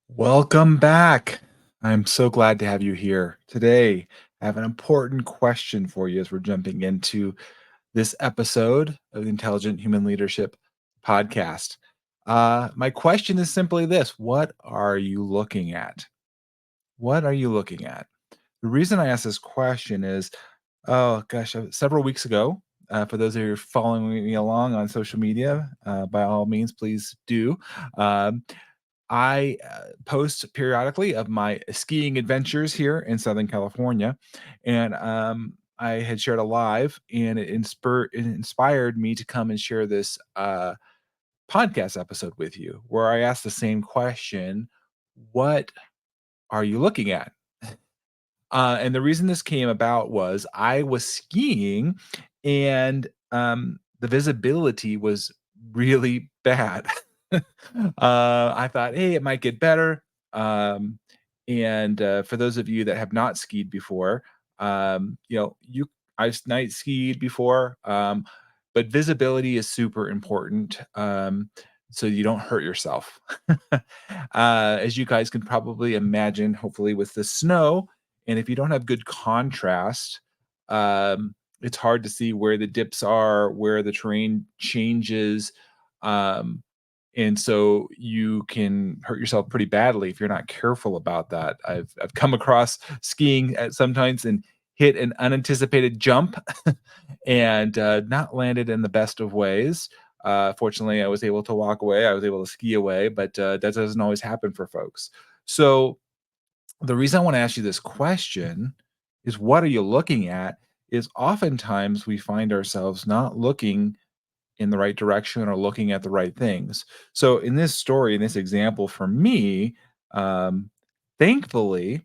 Welcome back. I'm so glad to have you here. Today, I have an important question for you as we're jumping into this episode of the Intelligent Human Leadership podcast. My question is simply this: what are you looking at? What are you looking at? The reason I ask this question is, oh gosh, several weeks ago, for those of you who are following me along on social media, by all means, please do. Um, I post periodically of my skiing adventures here in Southern California, and I had shared a live, and it inspired me to come and share this podcast episode with you, where I asked the same question: "What are you looking at?" And the reason this came about was I was skiing, and the visibility was really bad. I thought, "Hey, it might get better." Um, for those of you that have not skied before, I've night skied before, but visibility is super important, so you don't hurt yourself. As you guys can probably imagine, hopefully with the snow, and if you don't have good contrast, it's hard to see where the dips are, where the terrain changes. Um, and so you can hurt yourself pretty badly if you're not careful about that. I've come across skiing at sometimes and hit an unanticipated jump and not landed in the best of ways. Fortunately, I was able to walk away. I was able to ski away, but that doesn't always happen for folks. So the reason I want to ask you this question is, what are you looking at? Is oftentimes we find ourselves not looking in the right direction or looking at the right things. So in this story, in this example for me, um, thankfully,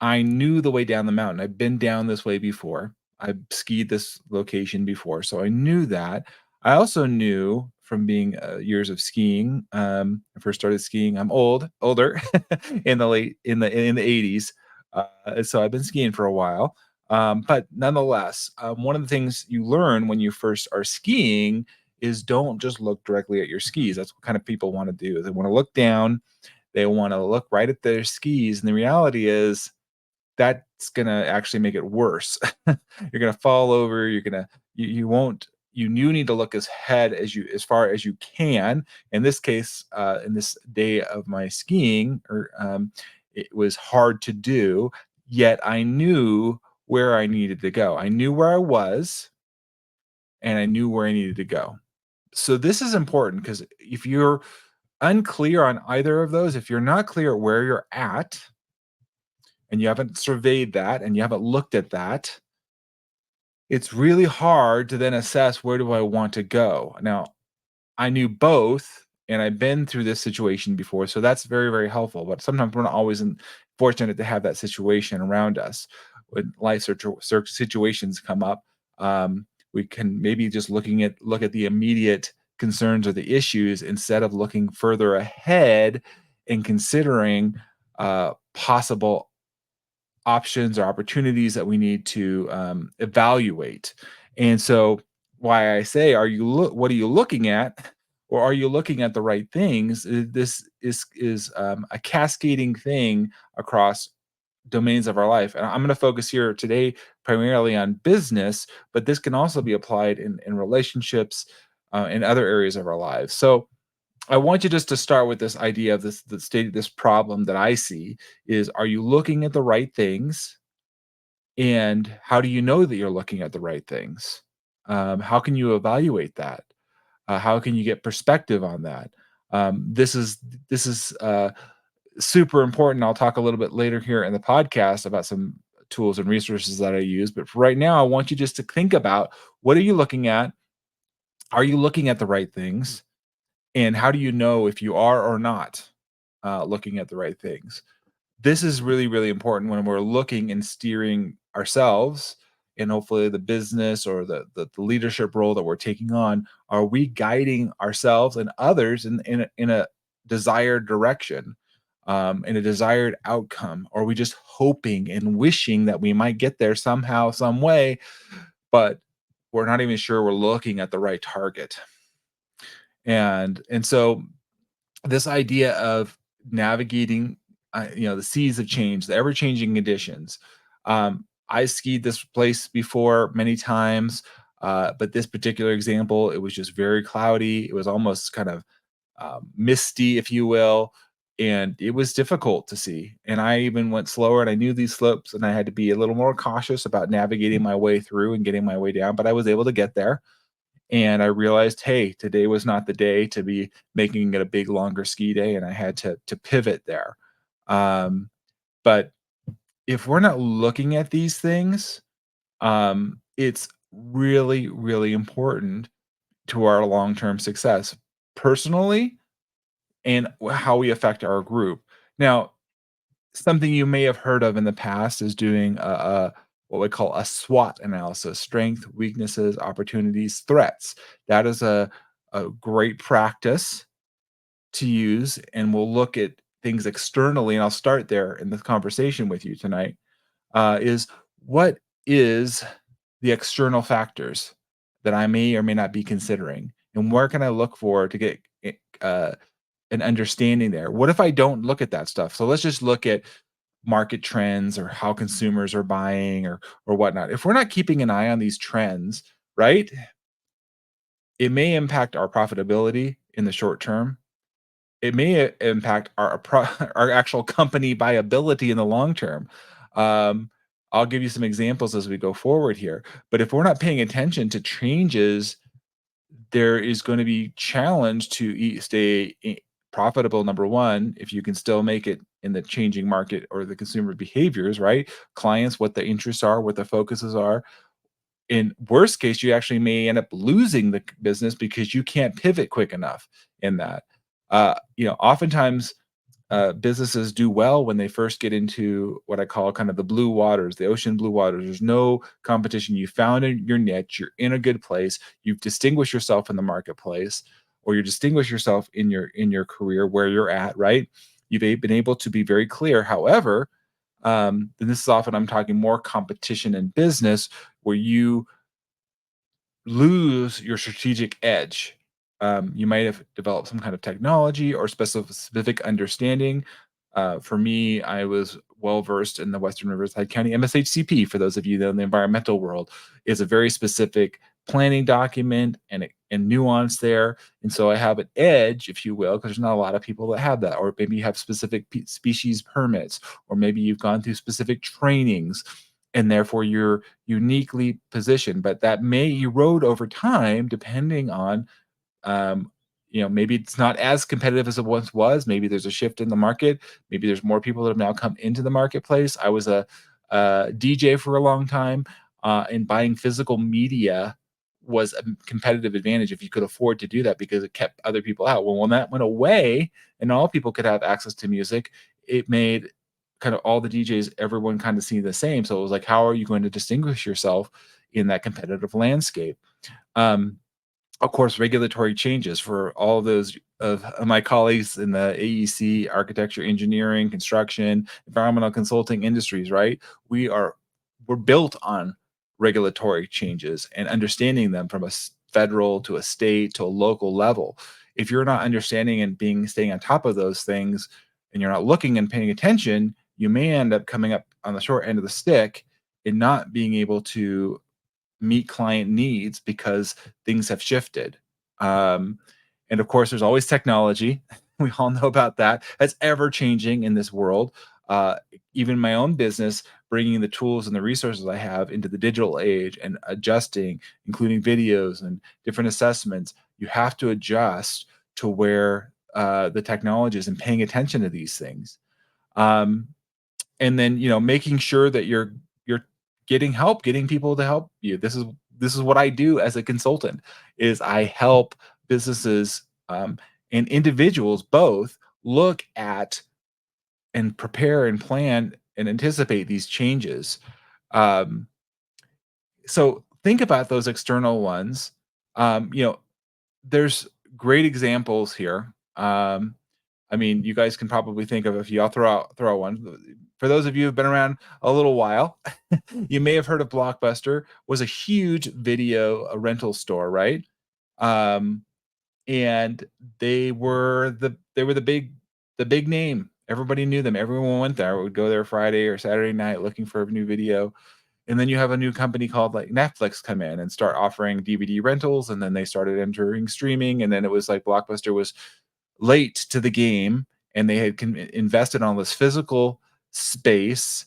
I knew the way down the mountain. I've been down this way before. I've skied this location before, so I knew that. I also knew from being years of skiing. I first started skiing. I'm older, in the 80s, so I've been skiing for a while. But nonetheless, one of the things you learn when you first are skiing is don't just look directly at your skis. That's what kind of people want to do. They want to look down. They want to look right at their skis, and the reality is that's gonna actually make it worse. You're gonna fall over, you won't you need to look as far as you can. In this case, in this day of my skiing, it was hard to do, yet I knew where I needed to go. I knew where I was, and I knew where I needed to go. So this is important because if you're unclear on either of those, if you're not clear where you're at, and you haven't surveyed that and you haven't looked at that, it's really hard to then assess, where do I want to go? Now, I knew both and I've been through this situation before, so that's very, very helpful. But sometimes we're not always fortunate to have that situation around us. When situations come up, we can maybe just look at the immediate concerns or the issues instead of looking further ahead and considering possible options or opportunities that we need to evaluate. And so, why I say, what are you looking at, or are you looking at the right things? This is a cascading thing across domains of our life. And I'm going to focus here today primarily on business, but this can also be applied in relationships, in other areas of our lives. So I want you just to start with this idea of this problem that I see is, are you looking at the right things? And how do you know that you're looking at the right things? How can you evaluate that? How can you get perspective on that? This is super important. I'll talk a little bit later here in the podcast about some tools and resources that I use. But for right now, I want you just to think about, what are you looking at? Are you looking at the right things? And how do you know if you are or not looking at the right things? This is really, really important when we're looking and steering ourselves, and hopefully the business or the leadership role that we're taking on. Are we guiding ourselves and others in a desired direction, in a desired outcome? Or are we just hoping and wishing that we might get there somehow, some way, but we're not even sure we're looking at the right target? And so this idea of navigating, the seas of change, the ever-changing conditions. I skied this place before many times, but this particular example, it was just very cloudy. It was almost kind of misty, if you will, and it was difficult to see. And I even went slower, and I knew these slopes, and I had to be a little more cautious about navigating my way through and getting my way down. But I was able to get there, and I realized, hey, today was not the day to be making it a big, longer ski day, and I had to pivot there. But if we're not looking at these things, it's really, really important to our long-term success, personally, and how we affect our group. Now, something you may have heard of in the past is doing a what we call a SWOT analysis: strength, weaknesses, opportunities, threats. That is a great practice to use, and we'll look at things externally. And I'll start there in the conversation with you tonight. Is what is the external factors that I may or may not be considering, and where can I look for to get uh, an understanding there? What if I don't look at that stuff? So let's just look at market trends or how consumers are buying or whatnot. If we're not keeping an eye on these trends, right, it may impact our profitability in the short term. It may impact our actual company viability in the long term. Um, I'll give you some examples as we go forward here. But if we're not paying attention to changes, there is going to be challenge to stay profitable. Number one, if you can still make it in the changing market or the consumer behaviors, right? Clients, what the interests are, what the focuses are. In worst case, you actually may end up losing the business because you can't pivot quick enough in that. Oftentimes businesses do well when they first get into what I call kind of the blue waters, the ocean blue waters. There's no competition. You found your niche. You're in a good place. You've distinguished yourself in the marketplace, or you distinguish yourself in your career where you're at. Right? Been able to be very clear. However, and this is often I'm talking more competition in business, where you lose your strategic edge. You might have developed some kind of technology or specific understanding. For me, I was well versed in the Western Riverside County MSHCP. For those of you that are in the environmental world, is a very specific planning document and nuance there. And so I have an edge, if you will, because there's not a lot of people that have that. Or maybe you have specific species permits, or maybe you've gone through specific trainings, and therefore you're uniquely positioned. But that may erode over time depending on um, maybe it's not as competitive as it once was. Maybe there's a shift in the market. Maybe there's more people that have now come into the marketplace. I was a DJ for a long time, and buying physical media was a competitive advantage if you could afford to do that, because it kept other people out. Well, when that went away and all people could have access to music, it made kind of all the DJs, everyone kind of see the same. So it was like, how are you going to distinguish yourself in that competitive landscape? Um, of course, regulatory changes for all those of my colleagues in the AEC, architecture, engineering, construction, environmental consulting industries, right? We're built on regulatory changes and understanding them from a federal to a state to a local level. If you're not understanding and staying on top of those things, and you're not looking and paying attention, you may end up coming up on the short end of the stick and not being able to meet client needs because things have shifted. Um, and of course, there's always technology. We all know about that. That's ever changing in this world. Uh, Even my own business, bringing the tools and the resources I have into the digital age and adjusting, including videos and different assessments. You have to adjust to where the technology is and paying attention to these things. Um, and then making sure that you're getting help, getting people to help you. This is what I do as a consultant, is I help businesses, and individuals both look at and prepare and plan and anticipate these changes. um, so think about those external ones. There's great examples here. I mean, you guys can probably think of a few. I'll throw out one. For those of you who've been around a little while, you may have heard of Blockbuster. Was a huge video a rental store, right? Um, and they were the big the big name. Everybody knew them. Everyone went there. Would go there Friday or Saturday night looking for a new video. And then you have a new company called like Netflix come in and start offering DVD rentals, and then they started entering streaming, and then it was like Blockbuster was late to the game, and they had invested on this physical space,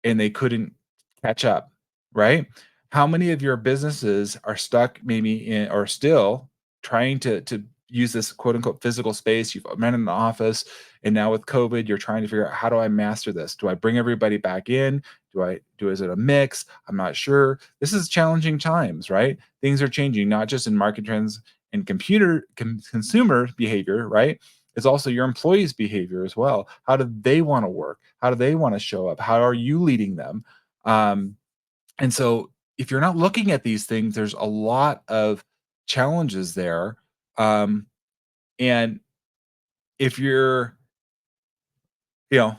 and they couldn't catch up, right? How many of your businesses are stuck maybe in or still trying to use this quote unquote physical space? You've been in an office, and now with COVID, you're trying to figure out, how do I master this? Do I bring everybody back in? Is it a mix? I'm not sure. This is challenging times, right? Things are changing, not just in market trends and consumer behavior, right? It's also your employees' behavior as well. How do they want to work? How do they want to show up? How are you leading them? Um, and so, if you're not looking at these things, there's a lot of challenges there. Um, and if you're, you know,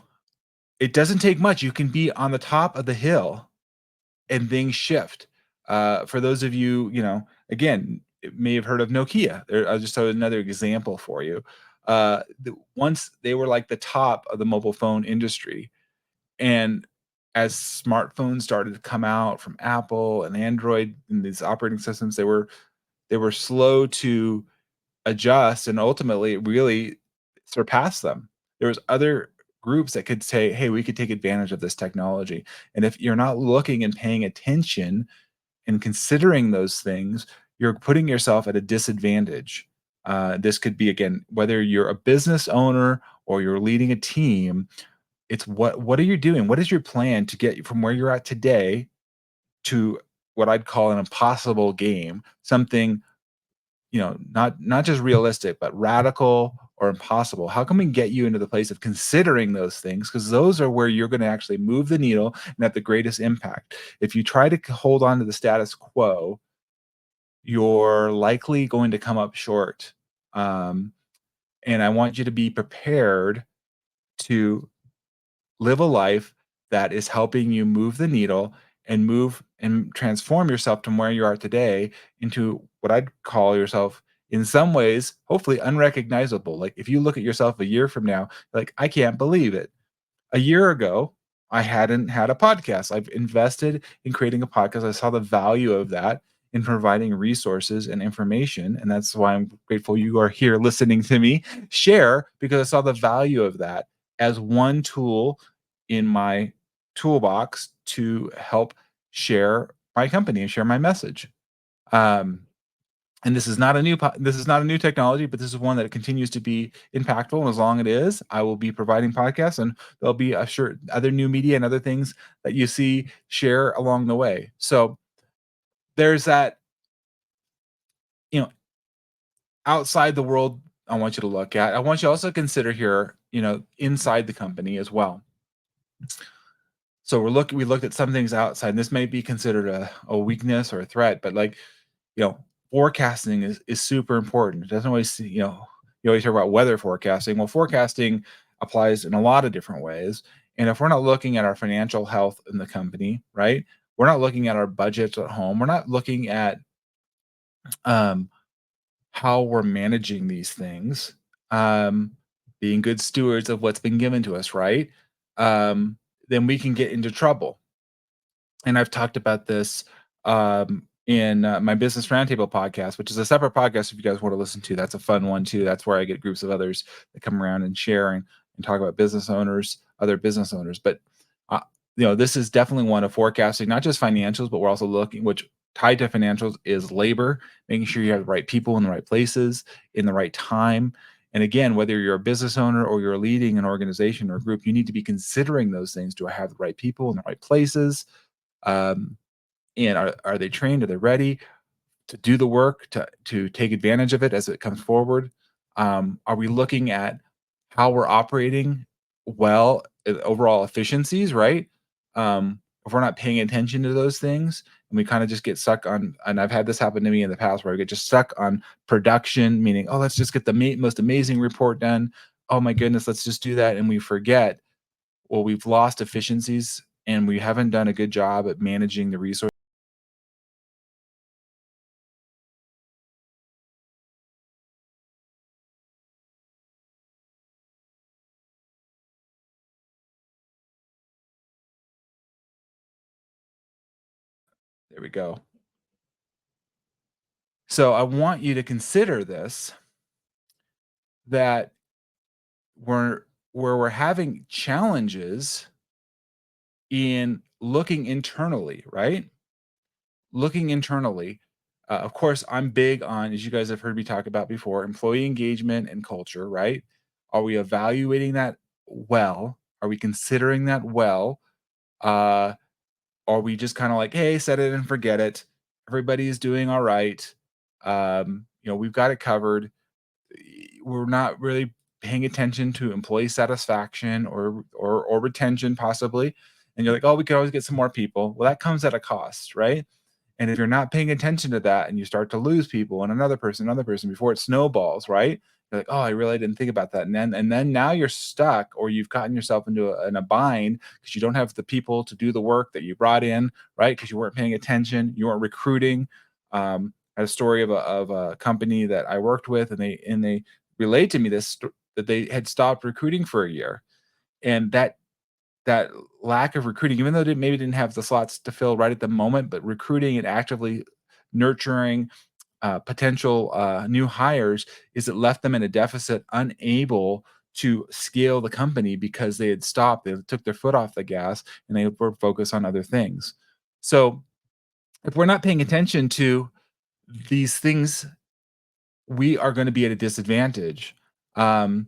it doesn't take much. You can be on the top of the hill and things shift. For those of you, again, may have heard of Nokia. I'll just throw another example for you. Once they were like the top of the mobile phone industry, and as smartphones started to come out from Apple and Android and these operating systems, they were slow to adjust and ultimately really surpass them. There was other groups that could say, "Hey, we could take advantage of this technology." And if you're not looking and paying attention and considering those things, you're putting yourself at a disadvantage. This could be, again, whether you're a business owner or you're leading a team. It's what are you doing? What is your plan to get you from where you're at today to what I'd call an impossible game? Something, not just realistic, but radical or impossible. How can we get you into the place of considering those things? Because those are where you're going to actually move the needle and have the greatest impact. If you try to hold on to the status quo, you're likely going to come up short. Um, and I want you to be prepared to live a life that is helping you move the needle and move and transform yourself from where you are today into what I'd call yourself, in some ways, hopefully unrecognizable. Like if you look at yourself a year from now, like, I can't believe it. A year ago, I hadn't had a podcast. I've invested in creating a podcast. I saw the value of that in providing resources and information. And that's why I'm grateful you are here listening to me share, because I saw the value of that as one tool in my toolbox to help share my company and share my message. Um, and this is not a new technology, but this is one that continues to be impactful, and as long it is, I will be providing podcasts, and there'll be, I'm sure, other new media and other things that you see share along the way. So there's that, you know, outside the world I want you to look at. I want you to also consider here, inside the company as well. So we looked at some things outside, and this may be considered a weakness or a threat, but like, forecasting is super important. It doesn't always, you always hear about weather forecasting. Well, forecasting applies in a lot of different ways. And if we're not looking at our financial health in the company, right? We're not looking at our budgets at home. We're not looking at um, how we're managing these things, um, being good stewards of what's been given to us, right? Um, then we can get into trouble. And I've talked about this in my Business Roundtable podcast, which is a separate podcast if you guys want to listen to. That's a fun one too. That's where I get groups of others that come around and share and talk about business owners, other business owners. But uh, this is definitely one of forecasting, not just financials, but we're also looking, which tied to financials is labor, making sure you have the right people in the right places in the right time. And again, whether you're a business owner or you're leading an organization or a group, you need to be considering those things. Do I have the right people in the right places? Um, and are they trained? Are they ready to do the work to take advantage of it as it comes forward? Are we looking at how we're operating well, overall efficiencies, right? If we're not paying attention to those things and we kind of just get stuck on, and I've had this happen to me in the past where I get just stuck on production, meaning, oh, let's just get the most amazing report done. Oh my goodness, let's just do that. And we forget, well, we've lost efficiencies and we haven't done a good job at managing the resources There we go. So I want you to consider this, that we're where we're having challenges in looking internally, right? Looking internally. Of course, I'm big on, as you guys have heard me talk about before, employee engagement and culture, right? Are we evaluating that well? Are we considering that well? Uh, are we just kind of like, hey, set it and forget it? Everybody's doing all right. We've got it covered. We're not really paying attention to employee satisfaction or retention possibly. And you're like, oh, we could always get some more people. Well, that comes at a cost, right? And if you're not paying attention to that and you start to lose people and another person before it snowballs, right? You're like, oh, I really didn't think about that. And then now you're stuck, or you've gotten yourself in a bind because you don't have the people to do the work that you brought in, right? Because you weren't paying attention, you weren't recruiting. I had a story of a company that I worked with, and they relayed to me that they had stopped recruiting for a year, and that lack of recruiting, even though they maybe didn't have the slots to fill right at the moment, but recruiting and actively nurturing potential new hires, is it left them in a deficit, unable to scale the company because they had stopped, they took their foot off the gas, and they were focused on other things. So if we're not paying attention to these things, we are going to be at a disadvantage. Um,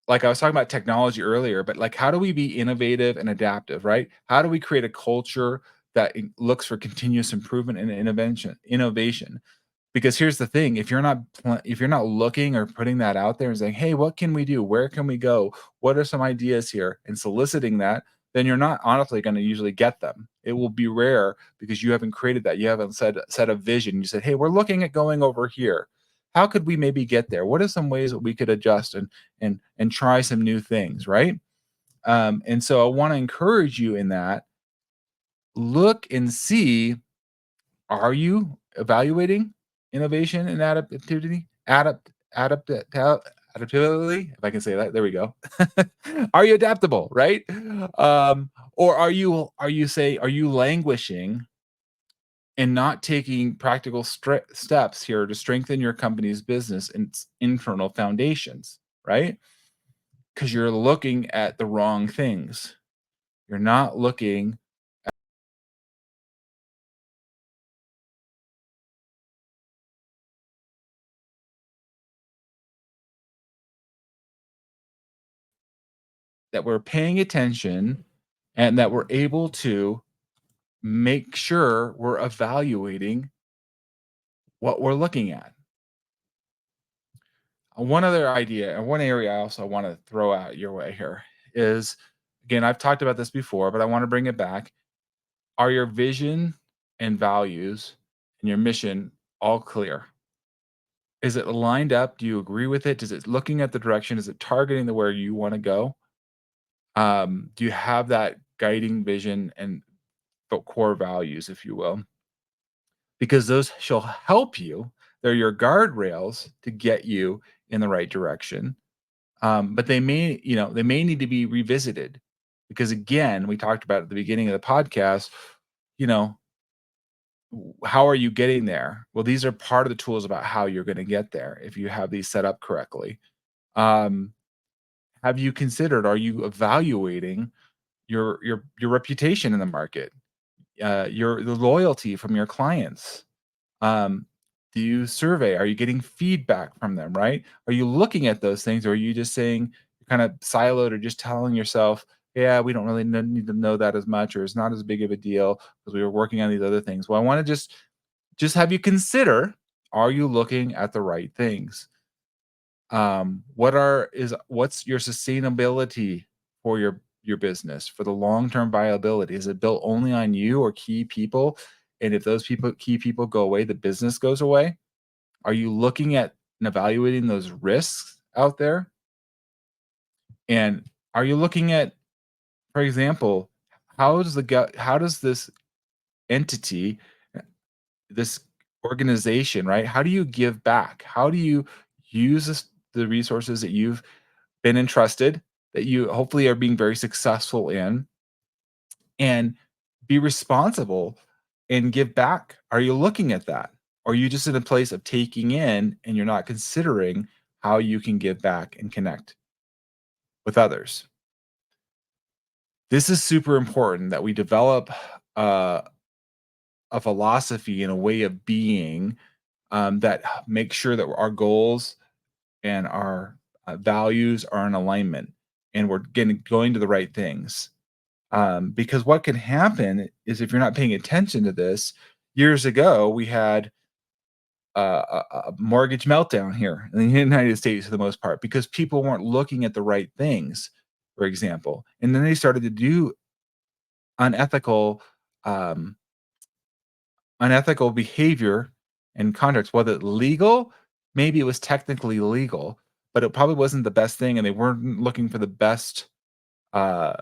like I was talking about technology earlier, but like, how do we be innovative and adaptive, right? How do we create a culture that looks for continuous improvement and innovation? Because here's the thing, if you're not looking or putting that out there and saying, hey, what can we do, where can we go, what are some ideas here, and soliciting that, then you're not honestly going to usually get them. It will be rare because you haven't created that. You haven't set a vision. You said, hey, we're looking at going over here. How could we maybe get there? What are some ways that we could adjust and try some new things, right? And so I want to encourage you in that. Look and see, are you evaluating innovation and adaptivity? Adaptability, if I can say that. There we go. Are you adaptable, right? Or are you languishing and not taking practical steps here to strengthen your company's business and its internal foundations, right? Because you're looking at the wrong things. You're not looking that we're paying attention and that we're able to make sure we're evaluating what we're looking at. One other idea and one area I also want to throw out your way here is, again, I've talked about this before, but I want to bring it back. Are your vision and values and your mission all clear? Is it lined up? Do you agree with it? Is it looking at the direction? Is it targeting the where you want to go? Do you have that guiding vision and core values, if you will? Because those shall help you. They're your guardrails to get you in the right direction. But they may need to be revisited because, again, we talked about at the beginning of the podcast, you know, how are you getting there? Well, these are part of the tools about how you're going to get there if you have these set up correctly. Um, have you considered? Are you evaluating your reputation in the market? The loyalty from your clients? Um, do you survey? Are you getting feedback from them, right? Are you looking at those things, or are you just saying you're kind of siloed, or just telling yourself, yeah, we don't really need to know that as much, or it's not as big of a deal because we were working on these other things? Well, I want to just have you consider, are you looking at the right things? What's your sustainability for your business, for the long-term viability? Is it built only on you or key people? And if those key people go away, the business goes away? Are you looking at and evaluating those risks out there? And are you looking at, for example, how does this entity, this organization, right? How do you give back? How do you use the resources that you've been entrusted, that you hopefully are being very successful in, and be responsible and give back? Are you looking at that? Or are you just in a place of taking in and you're not considering how you can give back and connect with others? This is super important that we develop uh, a philosophy and a way of being that makes sure that our goals and our values are in alignment and we're getting going to the right things. Because what can happen is if you're not paying attention to this, years ago we had a mortgage meltdown here in the United States for the most part because people weren't looking at the right things, for example, and then they started to do unethical um, unethical behavior and contracts. Whether legal, maybe it was technically legal, but it probably wasn't the best thing, and they weren't looking for the best uh,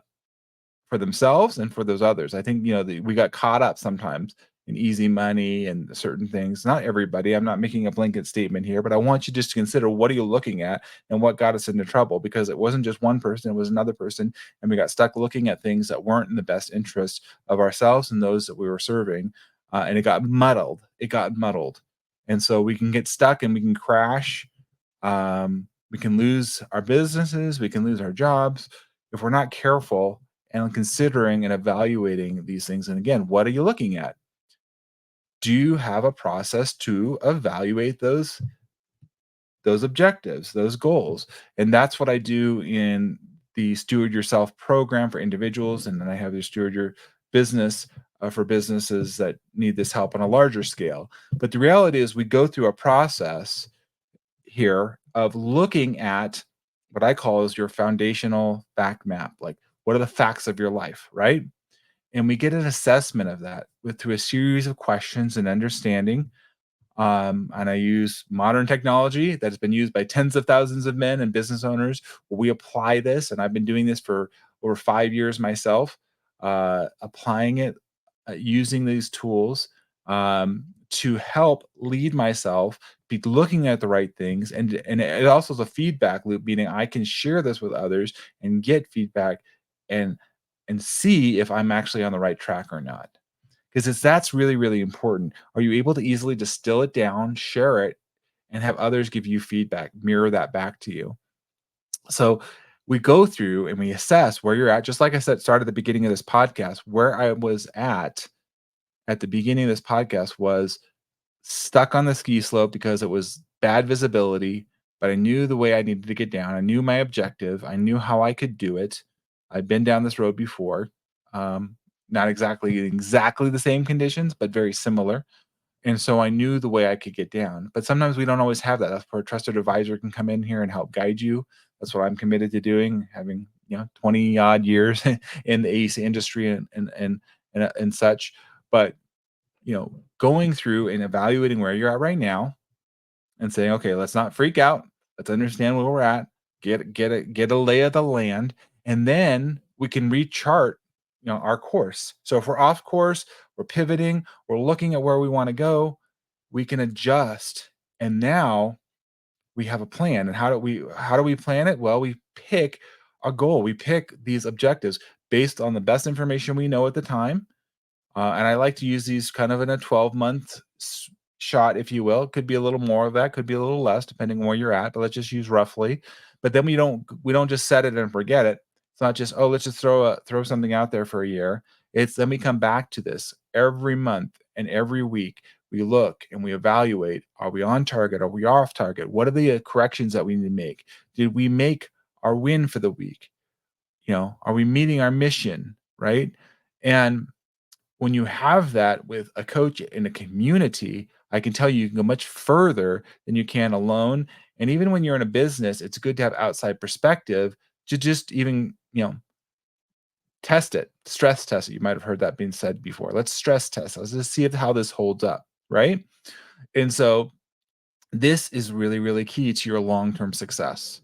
for themselves and for those others. I think, we got caught up sometimes in easy money and certain things. Not everybody. I'm not making a blanket statement here, but I want you just to consider what are you looking at and what got us into trouble because it wasn't just one person, it was another person. And we got stuck looking at things that weren't in the best interest of ourselves and those that we were serving. And it got muddled. It got muddled. And so we can get stuck and we can crash. We can lose our businesses, we can lose our jobs if we're not careful and considering and evaluating these things. And again, what are you looking at? Do you have a process to evaluate those objectives, those goals? And that's what I do in the Steward Yourself program for individuals, and then I have the Steward Your Business for businesses that need this help on a larger scale. But the reality is, we go through a process here of looking at what I call is your foundational fact map. Like, what are the facts of your life, right? And we get an assessment of that through a series of questions and understanding. And I use modern technology that has been used by tens of thousands of men and business owners. We apply this, and I've been doing this for over 5 years myself, applying it, using these tools to help lead myself, be looking at the right things, and it also is a feedback loop, meaning I can share this with others and get feedback and see if I'm actually on the right track or not. Because that's really, really important. Are you able to easily distill it down, share it, and have others give you feedback, mirror that back to you? So we go through and we assess where you're at. Just like I said, start at the beginning of this podcast, where I was at the beginning of this podcast was stuck on the ski slope because it was bad visibility, but I knew the way I needed to get down. I knew my objective. I knew how I could do it. I'd been down this road before. Um, Not exactly the same conditions, but very similar. And so I knew the way I could get down. But sometimes we don't always have that. That's where a trusted advisor can come in here and help guide you. That's what I'm committed to doing, having 20 odd years in the AC industry and such. But going through and evaluating where you're at right now and saying, okay, let's not freak out. Let's understand where we're at, get a lay of the land, and then we can rechart, our course. So if we're off course, we're pivoting, we're looking at where we want to go, we can adjust. And now we have a plan. And how do we plan it? Well, we pick a goal. We pick these objectives based on the best information we know at the time, and I like to use these kind of in a 12-month shot, if you will. It could be a little more of that, could be a little less, depending on where you're at. But let's just use roughly. But then we don't just set it and forget it. It's not just, oh, let's just throw something out there for a year. It's then we come back to this every month and every week. We look and we evaluate: are we on target? Are we off target? What are the corrections that we need to make? Did we make our win for the week? Are we meeting our mission? Right? And when you have that with a coach in a community, I can tell you can go much further than you can alone. And even when you're in a business, it's good to have outside perspective to just even, test it, stress test it. You might have heard that being said before. Let's stress test. Let's just see how this holds up. Right. And so this is really, really key to your long term success,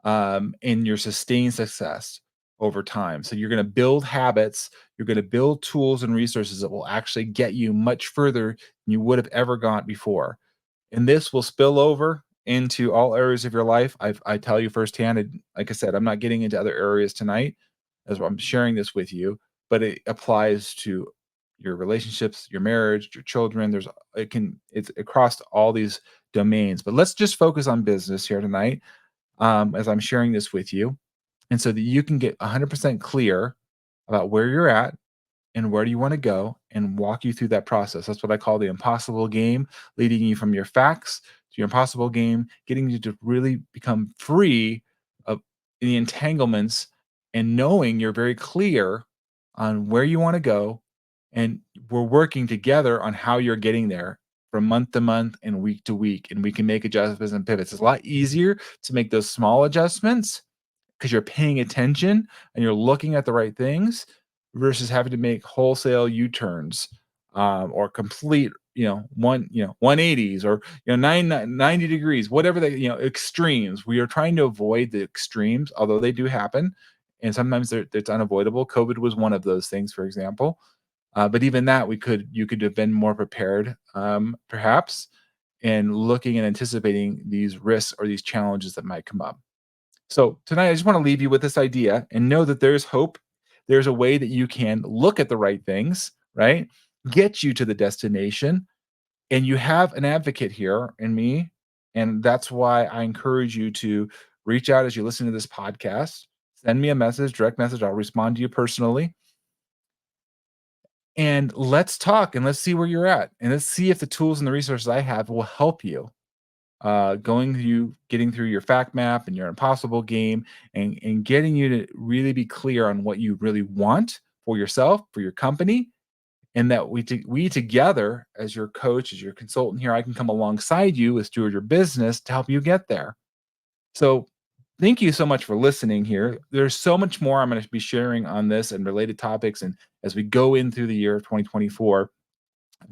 and your sustained success over time. So you're going to build habits, you're going to build tools and resources that will actually get you much further than you would have ever gone before. And this will spill over into all areas of your life. I tell you firsthand, and like I said, I'm not getting into other areas tonight as I'm sharing this with you, but it applies to your relationships, your marriage, your children. It's across all these domains. But let's just focus on business here tonight, as I'm sharing this with you, and so that you can get 100% clear about where you're at and where do you want to go and walk you through that process. That's what I call the impossible game, leading you from your facts to your impossible game, getting you to really become free of the entanglements and knowing you're very clear on where you want to go. And we're working together on how you're getting there from month to month and week to week. And we can make adjustments and pivots. It's a lot easier to make those small adjustments because you're paying attention and you're looking at the right things versus having to make wholesale U-turns, or complete, 180s, or 90 degrees, whatever they, extremes. We are trying to avoid the extremes, although they do happen, and sometimes it's unavoidable. COVID was one of those things, for example. But even that, you could have been more prepared, perhaps, in looking and anticipating these risks or these challenges that might come up. So tonight, I just want to leave you with this idea and know that there's hope. There's a way that you can look at the right things, right? Get you to the destination. And you have an advocate here in me. And that's why I encourage you to reach out as you listen to this podcast. Send me a message, direct message. I'll respond to you personally. And let's talk and let's see where you're at. And let's see if the tools and the resources I have will help you, getting through your fact map and your impossible game, and getting you to really be clear on what you really want for yourself, for your company, and that we together, as your coach, as your consultant here, I can come alongside you with Steward Your Business to help you get there. So thank you so much for listening here. There's so much more I'm going to be sharing on this and related topics, and as we go in through the year of 2024,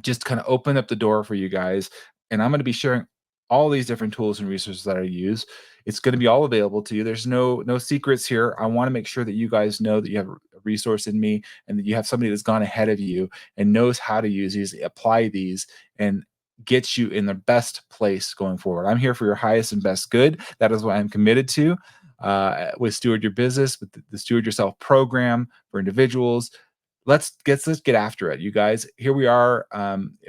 just kind of open up the door for you guys. And I'm going to be sharing all these different tools and resources that I use. It's going to be all available to you. There's no secrets here. I want to make sure that you guys know that you have a resource in me, and that you have somebody that's gone ahead of you and knows how to use these, apply these, and get you in the best place going forward. I'm here for your highest and best good. That is what I'm committed to, with Steward Your Business, with the Steward Yourself program for individuals. Let's get after it, you guys. Here we are.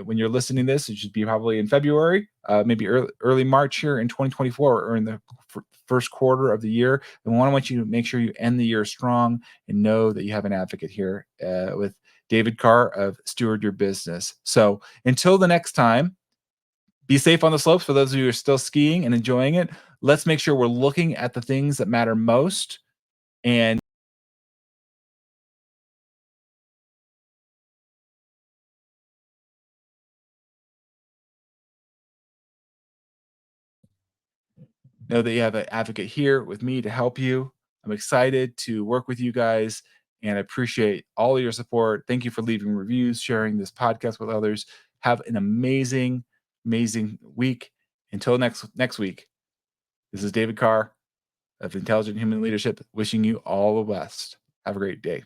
When you're listening to this, it should be probably in February, maybe early March here in 2024, or in the first quarter of the year. And I want you to make sure you end the year strong and know that you have an advocate here, with David Carr of Steward Your Business. So until the next time, be safe on the slopes for those of you who are still skiing and enjoying it. Let's make sure we're looking at the things that matter most, and know that you have an advocate here with me to help you. I'm excited to work with you guys, and I appreciate all of your support. Thank you for leaving reviews, sharing this podcast with others. Have an amazing, amazing week. Until next week, this is David Carr of Intelligent Human Leadership, wishing you all the best. Have a great day.